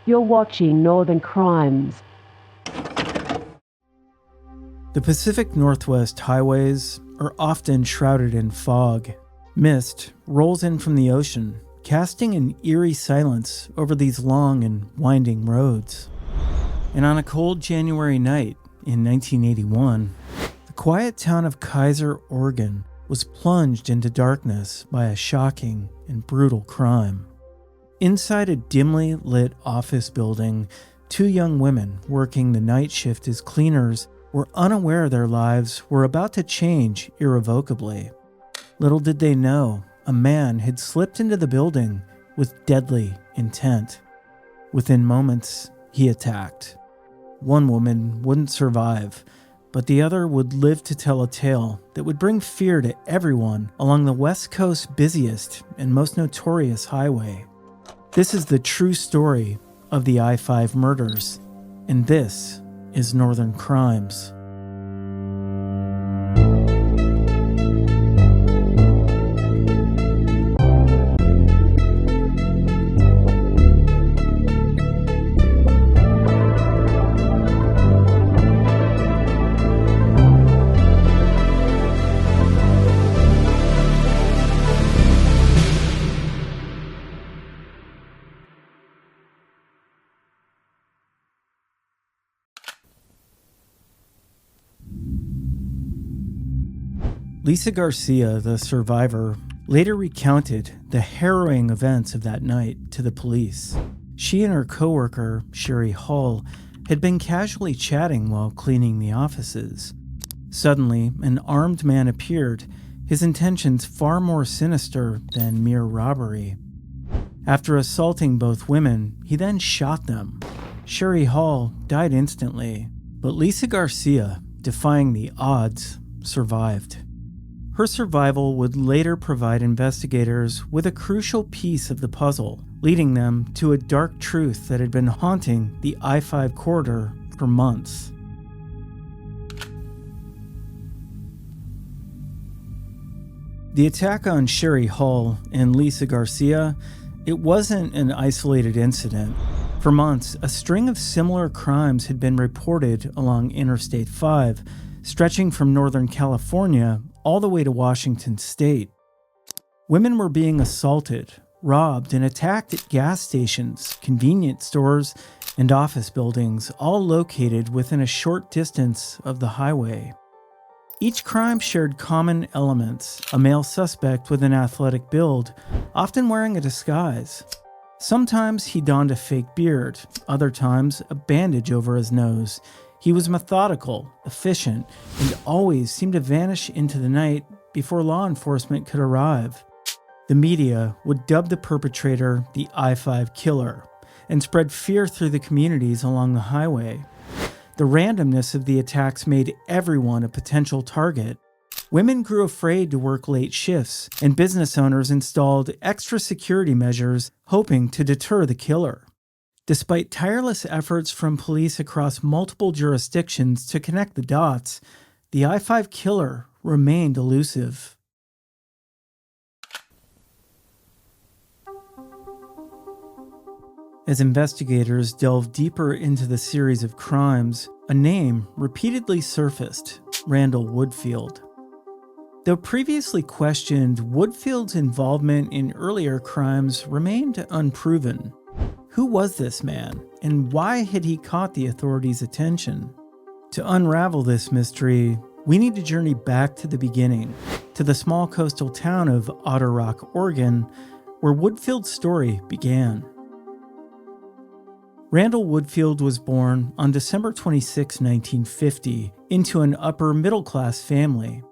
You're watching Northern Crimes. The Pacific Northwest highways are often shrouded in fog. Mist rolls in from the ocean, casting an eerie silence over these long and winding roads. And on a cold January night in 1981, the quiet town of Keizer, Oregon, was plunged into darkness by a shocking and brutal crime. Inside a dimly lit office building, two young women working the night shift as cleaners were unaware their lives were about to change irrevocably. Little did they know, a man had slipped into the building with deadly intent. Within moments, he attacked. One woman wouldn't survive, but the other would live to tell a tale that would bring fear to everyone along the West Coast's busiest and most notorious highway. This is the true story of the I-5 murders, and this is Northern Crimes. Lisa Garcia, the survivor, later recounted the harrowing events of that night to the police. She and her coworker, Sherry Hall, had been casually chatting while cleaning the offices. Suddenly, an armed man appeared, his intentions far more sinister than mere robbery. After assaulting both women, he then shot them. Sherry Hall died instantly, but Lisa Garcia, defying the odds, survived. Her survival would later provide investigators with a crucial piece of the puzzle, leading them to a dark truth that had been haunting the I-5 corridor for months. The attack on Sherry Hall and Lisa Garcia, it wasn't an isolated incident. For months, a string of similar crimes had been reported along Interstate 5, stretching from Northern California all the way to Washington State. Women were being assaulted, robbed, and attacked at gas stations, convenience stores, and office buildings, all located within a short distance of the highway. Each crime shared common elements: a male suspect with an athletic build, often wearing a disguise. Sometimes he donned a fake beard, other times a bandage over his nose. He was methodical, efficient, and always seemed to vanish into the night before law enforcement could arrive. The media would dub the perpetrator the I-5 killer and spread fear through the communities along the highway. The randomness of the attacks made everyone a potential target. Women grew afraid to work late shifts, and business owners installed extra security measures hoping to deter the killer. Despite tireless efforts from police across multiple jurisdictions to connect the dots, the I-5 killer remained elusive. As investigators delved deeper into the series of crimes, a name repeatedly surfaced: Randall Woodfield. Though previously questioned, Woodfield's involvement in earlier crimes remained unproven. Who was this man, and why had he caught the authorities' attention? To unravel this mystery, we need to journey back to the beginning, to the small coastal town of Otter Rock, Oregon, where Woodfield's story began. Randall Woodfield was born on December 26, 1950, into an upper-middle-class family.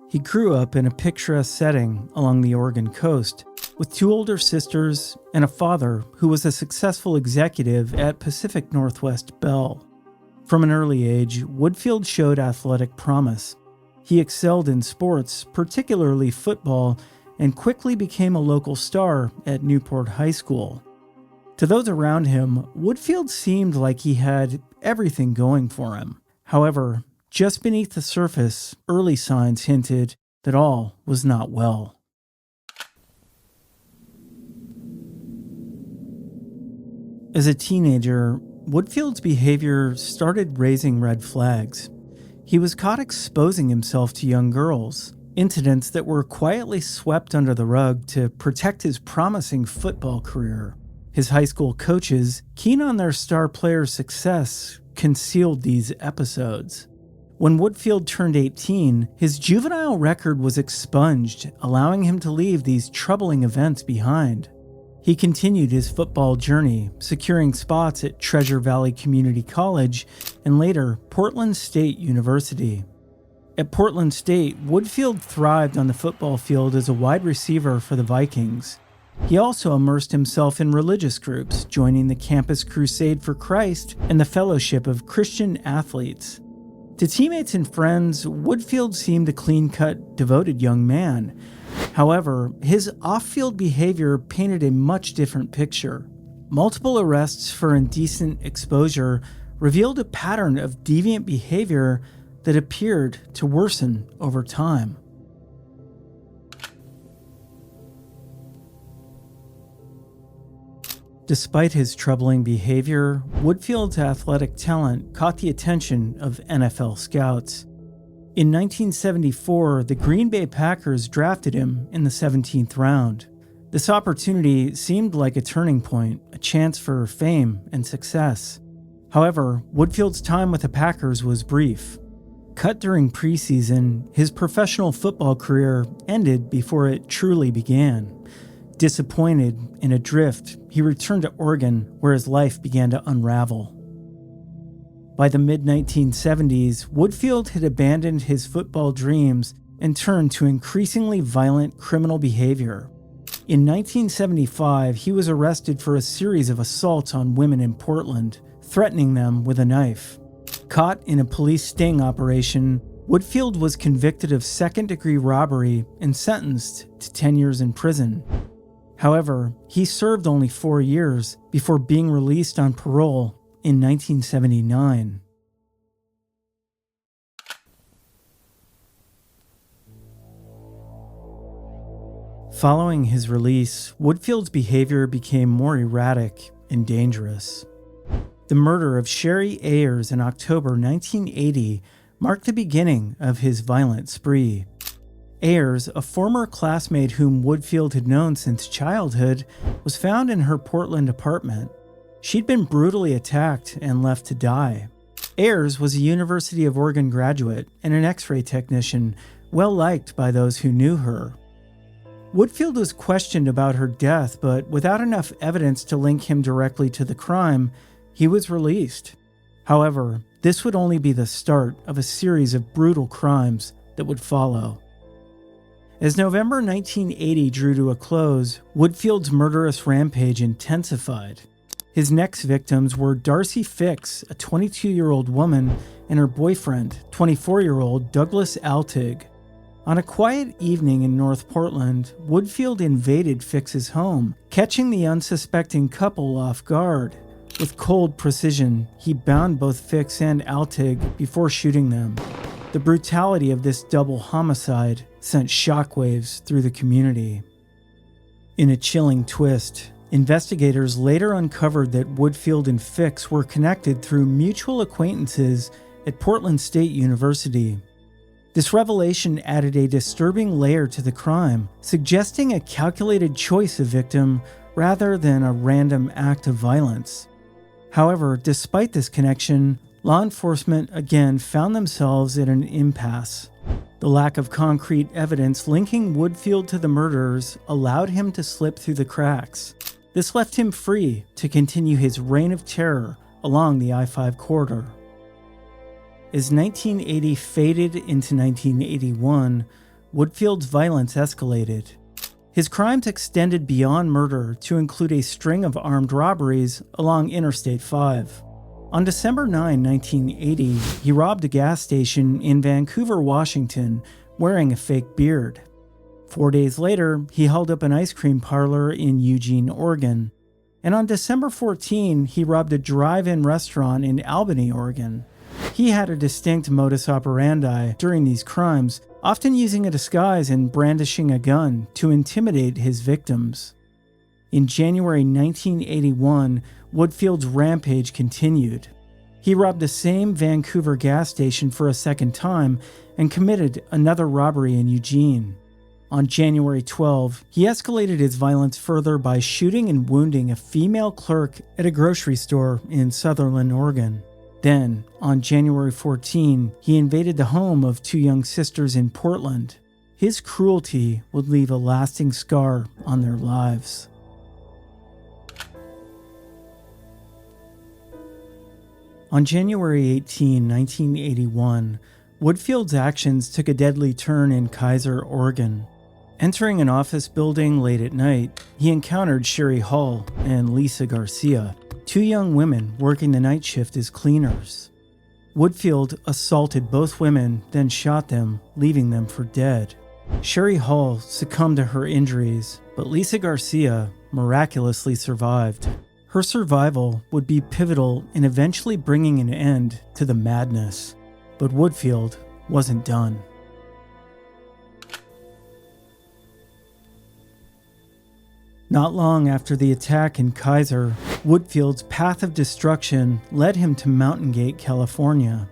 He grew up in a picturesque setting along the Oregon coast, with two older sisters and a father who was a successful executive at Pacific Northwest Bell. From an early age, Woodfield showed athletic promise. He excelled in sports, particularly football, and quickly became a local star at Newport High School. To those around him, Woodfield seemed like he had everything going for him. However, just beneath the surface, early signs hinted that all was not well. As a teenager, Woodfield's behavior started raising red flags. He was caught exposing himself to young girls, incidents that were quietly swept under the rug to protect his promising football career. His high school coaches, keen on their star player's success, concealed these episodes. When Woodfield turned 18, his juvenile record was expunged, allowing him to leave these troubling events behind. He continued his football journey, securing spots at Treasure Valley Community College and later Portland State University. At Portland State, Woodfield thrived on the football field as a wide receiver for the Vikings. He also immersed himself in religious groups, joining the Campus Crusade for Christ and the Fellowship of Christian Athletes. To teammates and friends, Woodfield seemed a clean-cut, devoted young man. However, his off-field behavior painted a much different picture. Multiple arrests for indecent exposure revealed a pattern of deviant behavior that appeared to worsen over time. Despite his troubling behavior, Woodfield's athletic talent caught the attention of NFL scouts. In 1974, the Green Bay Packers drafted him in the 17th round. This opportunity seemed like a turning point, a chance for fame and success. However, Woodfield's time with the Packers was brief. Cut during preseason, his professional football career ended before it truly began. Disappointed and adrift, he returned to Oregon, where his life began to unravel. By the mid-1970s, Woodfield had abandoned his football dreams and turned to increasingly violent criminal behavior. In 1975, he was arrested for a series of assaults on women in Portland, threatening them with a knife. Caught in a police sting operation, Woodfield was convicted of second-degree robbery and sentenced to 10 years in prison. However, he served only 4 years before being released on parole in 1979. Following his release, Woodfield's behavior became more erratic and dangerous. The murder of Sherry Ayers in October 1980 marked the beginning of his violent spree. Ayers, a former classmate whom Woodfield had known since childhood, was found in her Portland apartment. She'd been brutally attacked and left to die. Ayers was a University of Oregon graduate and an X-ray technician, well liked by those who knew her. Woodfield was questioned about her death, but without enough evidence to link him directly to the crime, he was released. However, this would only be the start of a series of brutal crimes that would follow. As November 1980 drew to a close, Woodfield's murderous rampage intensified. His next victims were Darcy Fix, a 22-year-old woman, and her boyfriend, 24-year-old Douglas Altig. On a quiet evening in North Portland, Woodfield invaded Fix's home, catching the unsuspecting couple off guard. With cold precision, he bound both Fix and Altig before shooting them. The brutality of this double homicide sent shockwaves through the community. In a chilling twist, investigators later uncovered that Woodfield and Fix were connected through mutual acquaintances at Portland State University. This revelation added a disturbing layer to the crime, suggesting a calculated choice of victim rather than a random act of violence. However, despite this connection, law enforcement again found themselves at an impasse. The lack of concrete evidence linking Woodfield to the murders allowed him to slip through the cracks. This left him free to continue his reign of terror along the I-5 corridor. As 1980 faded into 1981, Woodfield's violence escalated. His crimes extended beyond murder to include a string of armed robberies along Interstate 5. On December 9, 1980, he robbed a gas station in Vancouver, Washington, wearing a fake beard. 4 days later, he held up an ice cream parlor in Eugene, Oregon. And on December 14, he robbed a drive-in restaurant in Albany, Oregon. He had a distinct modus operandi during these crimes, often using a disguise and brandishing a gun to intimidate his victims. In January 1981, Woodfield's rampage continued. He robbed the same Vancouver gas station for a second time and committed another robbery in Eugene. On January 12, he escalated his violence further by shooting and wounding a female clerk at a grocery store in Sutherland, Oregon. Then, on January 14, he invaded the home of two young sisters in Portland. His cruelty would leave a lasting scar on their lives. On January 18, 1981, Woodfield's actions took a deadly turn in Keizer, Oregon. Entering an office building late at night, he encountered Sherry Hall and Lisa Garcia, two young women working the night shift as cleaners. Woodfield assaulted both women, then shot them, leaving them for dead. Sherry Hall succumbed to her injuries, but Lisa Garcia miraculously survived. Her survival would be pivotal in eventually bringing an end to the madness, but Woodfield wasn't done. Not long after the attack in Keizer, Woodfield's path of destruction led him to Mountain Gate, California.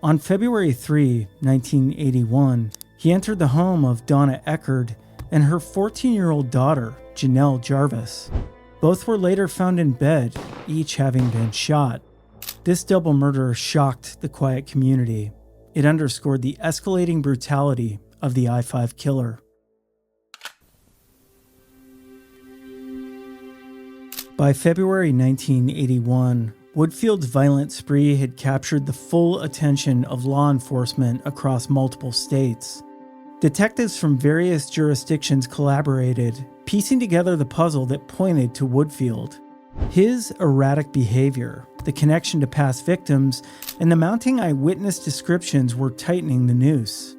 On February 3, 1981, he entered the home of Donna Eckerd and her 14-year-old daughter, Janelle Jarvis. Both were later found in bed, each having been shot. This double murder shocked the quiet community. It underscored the escalating brutality of the I-5 killer. By February 1981, Woodfield's violent spree had captured the full attention of law enforcement across multiple states. Detectives from various jurisdictions collaborated, piecing together the puzzle that pointed to Woodfield. His erratic behavior, the connection to past victims, and the mounting eyewitness descriptions were tightening the noose.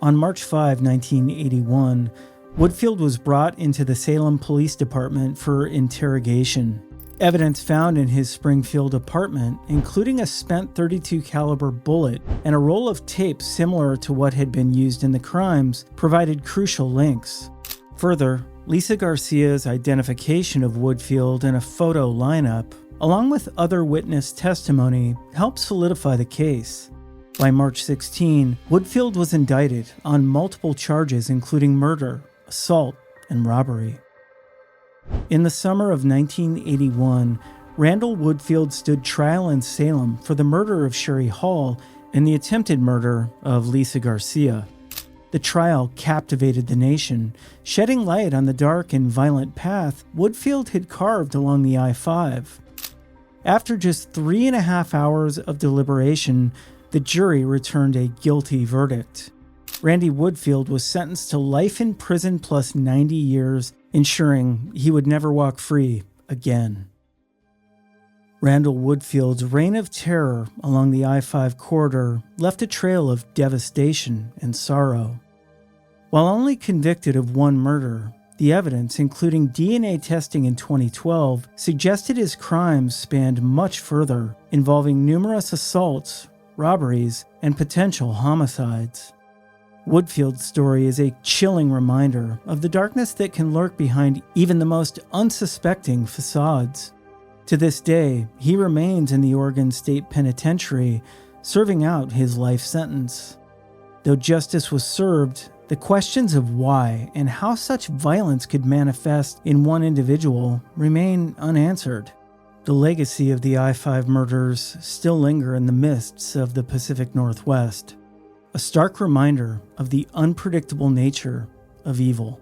On March 5, 1981, Woodfield was brought into the Salem Police Department for interrogation. Evidence found in his Springfield apartment, including a spent .32 caliber bullet and a roll of tape similar to what had been used in the crimes, provided crucial links. Further, Lisa Garcia's identification of Woodfield in a photo lineup, along with other witness testimony, helped solidify the case. By March 16, Woodfield was indicted on multiple charges including murder, assault, and robbery. In the summer of 1981, Randall Woodfield stood trial in Salem for the murder of Sherry Hall and the attempted murder of Lisa Garcia. The trial captivated the nation, shedding light on the dark and violent path Woodfield had carved along the I-5. After just 3.5 hours of deliberation, the jury returned a guilty verdict. Randy Woodfield was sentenced to life in prison plus 90 years, ensuring he would never walk free again. Randall Woodfield's reign of terror along the I-5 corridor left a trail of devastation and sorrow. While only convicted of one murder, the evidence, including DNA testing in 2012, suggested his crimes spanned much further, involving numerous assaults, robberies, and potential homicides. Woodfield's story is a chilling reminder of the darkness that can lurk behind even the most unsuspecting facades. To this day, he remains in the Oregon State Penitentiary, serving out his life sentence. Though justice was served, the questions of why and how such violence could manifest in one individual remain unanswered. The legacy of the I-5 murders still linger in the mists of the Pacific Northwest, a stark reminder of the unpredictable nature of evil.